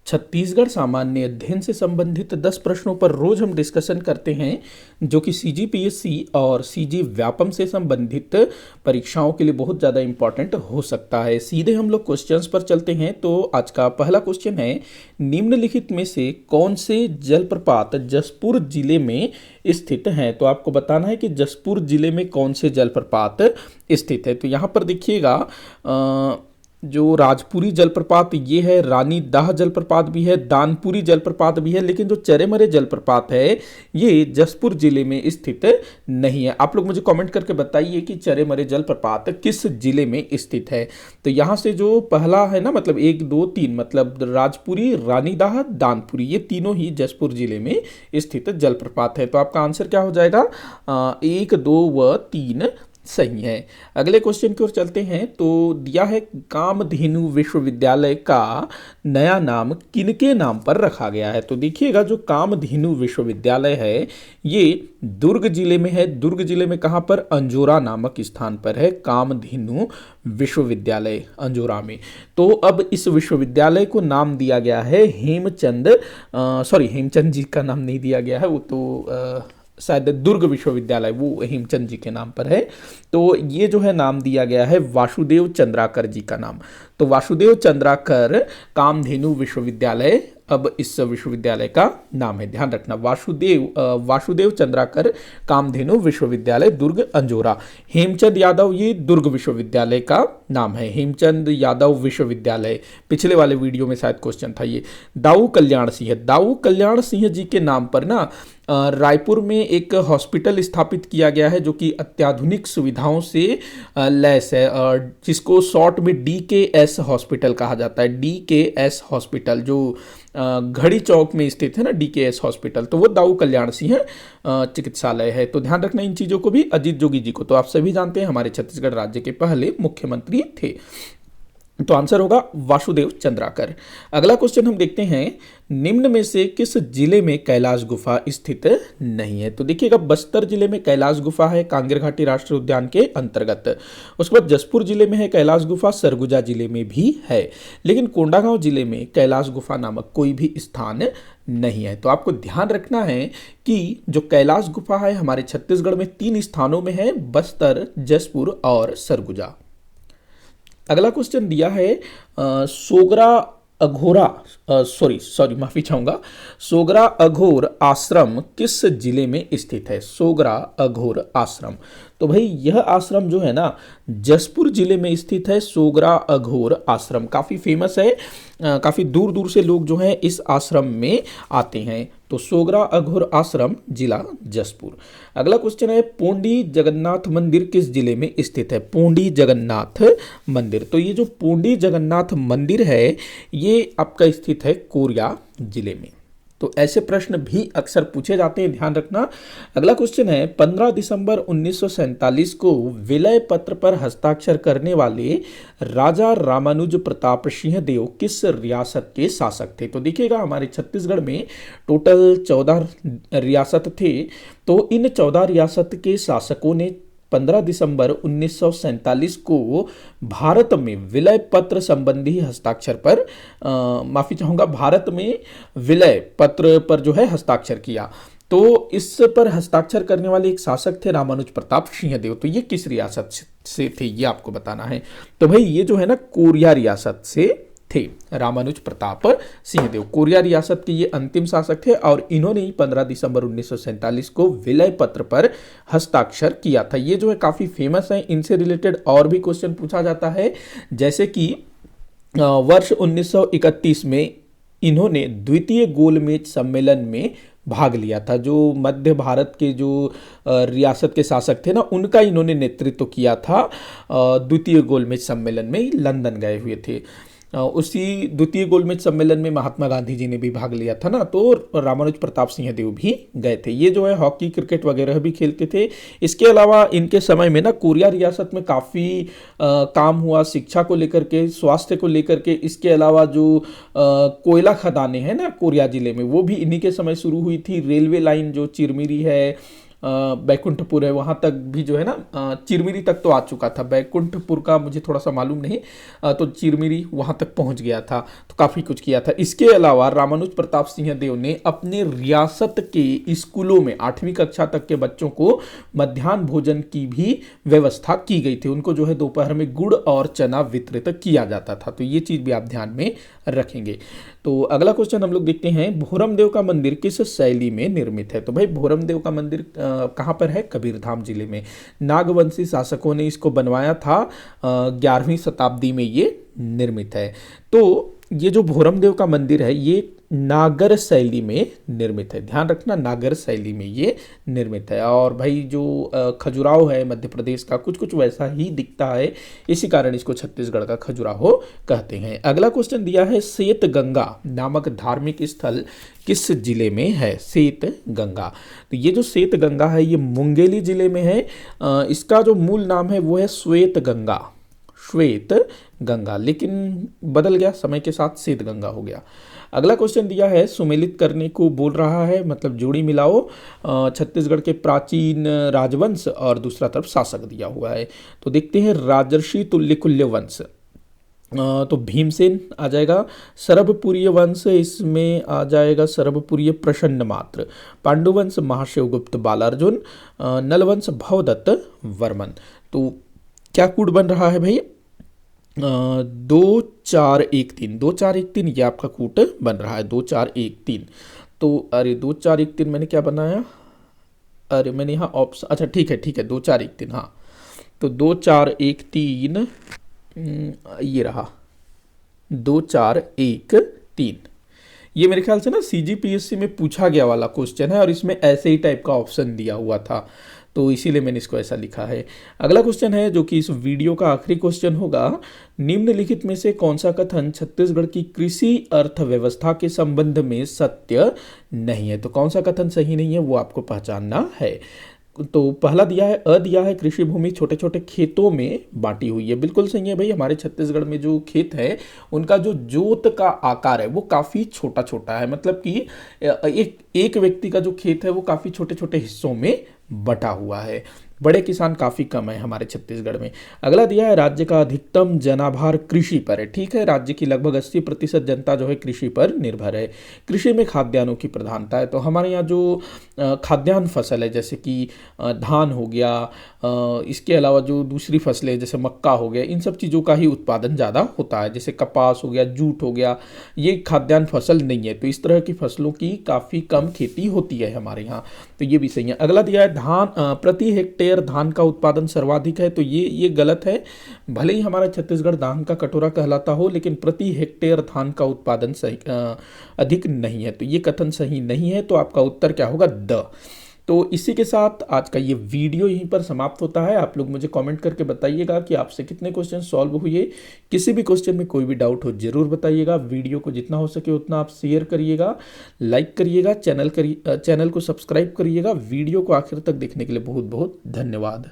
छत्तीसगढ़ सामान्य अध्ययन से संबंधित 10 प्रश्नों पर रोज हम डिस्कशन करते हैं, जो कि सीजीपीएससी और सीजी व्यापम से संबंधित परीक्षाओं के लिए बहुत ज़्यादा इंपॉर्टेंट हो सकता है। सीधे हम लोग क्वेश्चंस पर चलते हैं। तो आज का पहला क्वेश्चन है, निम्नलिखित में से कौन से जलप्रपात जसपुर जिले में स्थित हैं? तो आपको बताना है कि जसपुर जिले में कौन से जलप्रपात स्थित है। तो यहाँ पर देखिएगा, जो राजपुरी जलप्रपात ये है, रानी दाह जलप्रपात भी है, दानपुरी जलप्रपात भी है, लेकिन जो चरेमरे जलप्रपात है ये जसपुर जिले में स्थित नहीं है। आप लोग मुझे कमेंट करके बताइए कि चरेमरे जलप्रपात किस जिले में स्थित है। तो यहाँ से जो पहला है ना, मतलब 1 2 3, मतलब राजपुरी, रानी दाह, दानपुरी, ये तीनों ही जसपुर जिले में स्थित जलप्रपात है। तो आपका आंसर क्या हो जाएगा? 1 2 व 3 सही है। अगले क्वेश्चन की ओर चलते हैं। तो दिया है, कामधेनु विश्वविद्यालय का नया नाम किनके नाम पर रखा गया है? तो देखिएगा, जो कामधेनु विश्वविद्यालय है ये दुर्ग जिले में है। दुर्ग जिले में कहाँ पर? अंजोरा नामक स्थान पर है कामधेनु विश्वविद्यालय, अंजोरा में। तो अब इस विश्वविद्यालय को नाम दिया गया है हेमचंद, हेमचंद जी का नाम नहीं दिया गया है, वो तो शायद दुर्ग विश्वविद्यालय वो हेमचंद जी के नाम पर है। तो ये जो है नाम दिया गया है वासुदेव चंद्राकर जी का नाम। तो वासुदेव चंद्राकर कामधेनु विश्वविद्यालय अब इस विश्वविद्यालय का नाम है। ध्यान रखना, वासुदेव चंद्राकर कामधेनु विश्वविद्यालय, दुर्ग अंजोरा। हेमचंद यादव, ये दुर्ग विश्वविद्यालय का नाम है, हेमचंद यादव विश्वविद्यालय। पिछले वाले वीडियो में शायद क्वेश्चन था ये। दाऊ कल्याण सिंह जी के नाम पर ना रायपुर में एक हॉस्पिटल स्थापित किया गया है, जो कि अत्याधुनिक सुविधाओं से लैस है, जिसको शॉर्ट में DKS हॉस्पिटल कहा जाता है। DKS हॉस्पिटल जो घड़ी चौक में स्थित है ना, DKS हॉस्पिटल, तो वो दाऊ कल्याण सिंह चिकित्सालय है। तो ध्यान रखना इन चीज़ों को भी। अजीत जोगी जी को तो आप सभी जानते हैं, हमारे छत्तीसगढ़ राज्य के पहले मुख्यमंत्री थे। तो आंसर होगा वासुदेव चंद्राकर। अगला क्वेश्चन हम देखते हैं, निम्न में से किस जिले में कैलाश गुफा स्थित नहीं है? तो देखिएगा, बस्तर जिले में कैलाश गुफा है, कांगेर घाटी राष्ट्रीय उद्यान के अंतर्गत। उसके बाद जसपुर जिले में है कैलाश गुफा, सरगुजा जिले में भी है, लेकिन कोंडागांव जिले में कैलाश गुफा नामक कोई भी स्थान नहीं है। तो आपको ध्यान रखना है कि जो कैलाश गुफा है हमारे छत्तीसगढ़ में 3 स्थानों में है, बस्तर, जसपुर और सरगुजा। अगला क्वेश्चन दिया है, सोगरा अघोरा माफी चाहूंगा, सोगरा अघोर आश्रम किस जिले में स्थित है? सोगरा अघोर आश्रम, तो भाई यह आश्रम जो है ना जसपुर जिले में स्थित है। सोगरा अघोर आश्रम काफ़ी फेमस है, काफ़ी दूर दूर से लोग जो हैं इस आश्रम में आते हैं। तो सोगरा अघोर आश्रम, जिला जसपुर। अगला क्वेश्चन है, पोंडी जगन्नाथ मंदिर किस जिले में स्थित है? पोंडी जगन्नाथ मंदिर, तो ये जो पोंडी जगन्नाथ मंदिर है ये आपका स्थित है कोरिया जिले में। तो ऐसे प्रश्न भी अक्सर पूछे जाते हैं, ध्यान रखना। अगला क्वेश्चन है, 15 दिसंबर 1947 को विलय पत्र पर हस्ताक्षर करने वाले राजा रामानुज प्रताप सिंह देव किस रियासत के शासक थे? तो देखिएगा, हमारे छत्तीसगढ़ में टोटल 14 रियासत थे। तो इन 14 रियासत के शासकों ने 15 दिसंबर 1947 को भारत में विलय पत्र संबंधी हस्ताक्षर पर माफी चाहूंगा, भारत में विलय पत्र पर जो है हस्ताक्षर किया। तो इस पर हस्ताक्षर करने वाले एक शासक थे रामानुज प्रताप सिंह देव। तो ये किस रियासत से थे ये आपको बताना है। तो भाई ये जो है ना कोरिया रियासत से थे रामानुज प्रताप सिंह देव। कोरिया रियासत के ये अंतिम शासक थे और इन्होंने ही 15 दिसंबर 1947 को विलय पत्र पर हस्ताक्षर किया था। ये जो है काफी फेमस है। इनसे रिलेटेड और भी क्वेश्चन पूछा जाता है, जैसे कि वर्ष 1931 में इन्होंने द्वितीय गोलमेज सम्मेलन में भाग लिया था। जो मध्य भारत के जो रियासत के शासक थे ना, उनका इन्होंने नेतृत्व किया था। द्वितीय गोलमेज सम्मेलन में लंदन गए हुए थे। उसी द्वितीय गोलमेज सम्मेलन में महात्मा गांधी जी ने भी भाग लिया था ना, तो रामानुज प्रताप सिंह देव भी गए थे। ये जो है हॉकी, क्रिकेट वगैरह भी खेलते थे। इसके अलावा इनके समय में ना कोरिया रियासत में काफ़ी काम हुआ, शिक्षा को लेकर के, स्वास्थ्य को लेकर के। इसके अलावा जो कोयला खदानें हैं ना कोरिया जिले में, वो भी इन्हीं के समय शुरू हुई थी। रेलवे लाइन जो चिरमिरी है, बैकुंठपुर है वहाँ तक भी जो है ना, चिरमिरी तक तो आ चुका था। बैकुंठपुर का मुझे थोड़ा सा मालूम नहीं, तो चिरमिरी वहाँ तक पहुँच गया था, तो काफ़ी कुछ किया था। इसके अलावा रामानुज प्रताप सिंह देव ने अपने रियासत के स्कूलों में 8वीं कक्षा तक के बच्चों को मध्याह्न भोजन की भी व्यवस्था की गई थी। उनको जो है दोपहर में गुड़ और चना वितरित किया जाता था, तो ये चीज़ भी आप ध्यान में रखेंगे। तो अगला क्वेश्चन हम लोग देखते हैं, भोरमदेव का मंदिर किस शैली में निर्मित है? तो भाई भोरमदेव का मंदिर कहाँ पर है? कबीरधाम जिले में। नागवंशी शासकों ने इसको बनवाया था, 11वीं शताब्दी में ये निर्मित है। तो ये जो भोरमदेव का मंदिर है ये नागर शैली में निर्मित है, ध्यान रखना, नागर शैली में ये निर्मित है। और भाई जो खजुराहो है मध्य प्रदेश का, कुछ कुछ वैसा ही दिखता है, इसी कारण इसको छत्तीसगढ़ का खजुराहो कहते हैं। अगला क्वेश्चन दिया है, श्वेत गंगा नामक धार्मिक स्थल किस जिले में है? श्वेत गंगा, तो ये जो श्वेत गंगा है ये मुंगेली जिले में है। इसका जो मूल नाम है वो है श्वेत गंगा, श्वेत गंगा, लेकिन बदल गया समय के साथ, श्वेत गंगा हो गया। अगला क्वेश्चन दिया है, सुमेलित करने को बोल रहा है, मतलब जोड़ी मिलाओ छत्तीसगढ़ के प्राचीन राजवंश और दूसरा तरफ शासक दिया हुआ है। तो देखते हैं, राजर्षि तुल्यकुल्य वंश, तो भीमसेन आ जाएगा। सरभपुरीय वंश, इसमें आ जाएगा सरभपुरीय प्रसन्न मात्र। पांडुवंश महाशिवगुप्त बालार्जुन। नलवंश भवदत्त वर्मन। तो क्या कूट बन रहा है भाई? 2413, 2413 ये आपका कूट बन रहा है, 2413। तो अरे 2413 मैंने क्या बनाया? अरे मैंने यहाँ ऑप्शन, अच्छा ठीक है 2413, हाँ। तो 2413 ये रहा 2413। ये मेरे ख्याल से ना CGPSC में पूछा गया वाला क्वेश्चन है और इसमें ऐसे ही टाइप का ऑप्शन दिया हुआ था, तो इसीलिए मैंने इसको ऐसा लिखा है। अगला क्वेश्चन है जो कि इस वीडियो का आखिरी क्वेश्चन होगा, निम्नलिखित में से कौन सा कथन छत्तीसगढ़ की कृषि अर्थव्यवस्था के संबंध में सत्य नहीं है? तो कौन सा कथन सही नहीं है वो आपको पहचानना है। तो पहला दिया है, दिया है, कृषि भूमि छोटे छोटे खेतों में बांटी हुई है। बिल्कुल सही है भाई, हमारे छत्तीसगढ़ में जो खेत है उनका जो जोत का आकार है वो काफ़ी छोटा छोटा है, मतलब कि एक व्यक्ति का जो खेत है वो काफ़ी छोटे छोटे हिस्सों में बटा हुआ है। बड़े किसान काफ़ी कम है हमारे छत्तीसगढ़ में। अगला दिया है, राज्य का अधिकतम जनाभार कृषि पर है। ठीक है, राज्य की लगभग 80% जनता जो है कृषि पर निर्भर है। कृषि में खाद्यान्नों की प्रधानता है, तो हमारे यहाँ जो खाद्यान्न फसल है जैसे कि धान हो गया, इसके अलावा जो दूसरी फसलें जैसे मक्का हो गया, इन सब चीज़ों का ही उत्पादन ज़्यादा होता है। जैसे कपास हो गया, जूट हो गया, ये खाद्यान्न फसल नहीं है, तो इस तरह की फसलों की काफ़ी कम खेती होती है हमारे यहाँ, तो ये भी सही है। अगला दिया है, धान प्रति हेक्टेयर धान का उत्पादन सर्वाधिक है, तो ये गलत है। भले ही हमारा छत्तीसगढ़ धान का कटोरा कहलाता हो, लेकिन प्रति हेक्टेयर धान का उत्पादन सही अधिक नहीं है, तो ये कथन सही नहीं है। तो आपका उत्तर क्या होगा? द। तो इसी के साथ आज का ये वीडियो यहीं पर समाप्त होता है। आप लोग मुझे कमेंट करके बताइएगा कि आपसे कितने क्वेश्चन सॉल्व हुए। किसी भी क्वेश्चन में कोई भी डाउट हो जरूर बताइएगा। वीडियो को जितना हो सके उतना आप शेयर करिएगा, लाइक करिएगा, चैनल को सब्सक्राइब करिएगा। वीडियो को आखिर तक देखने के लिए बहुत बहुत धन्यवाद।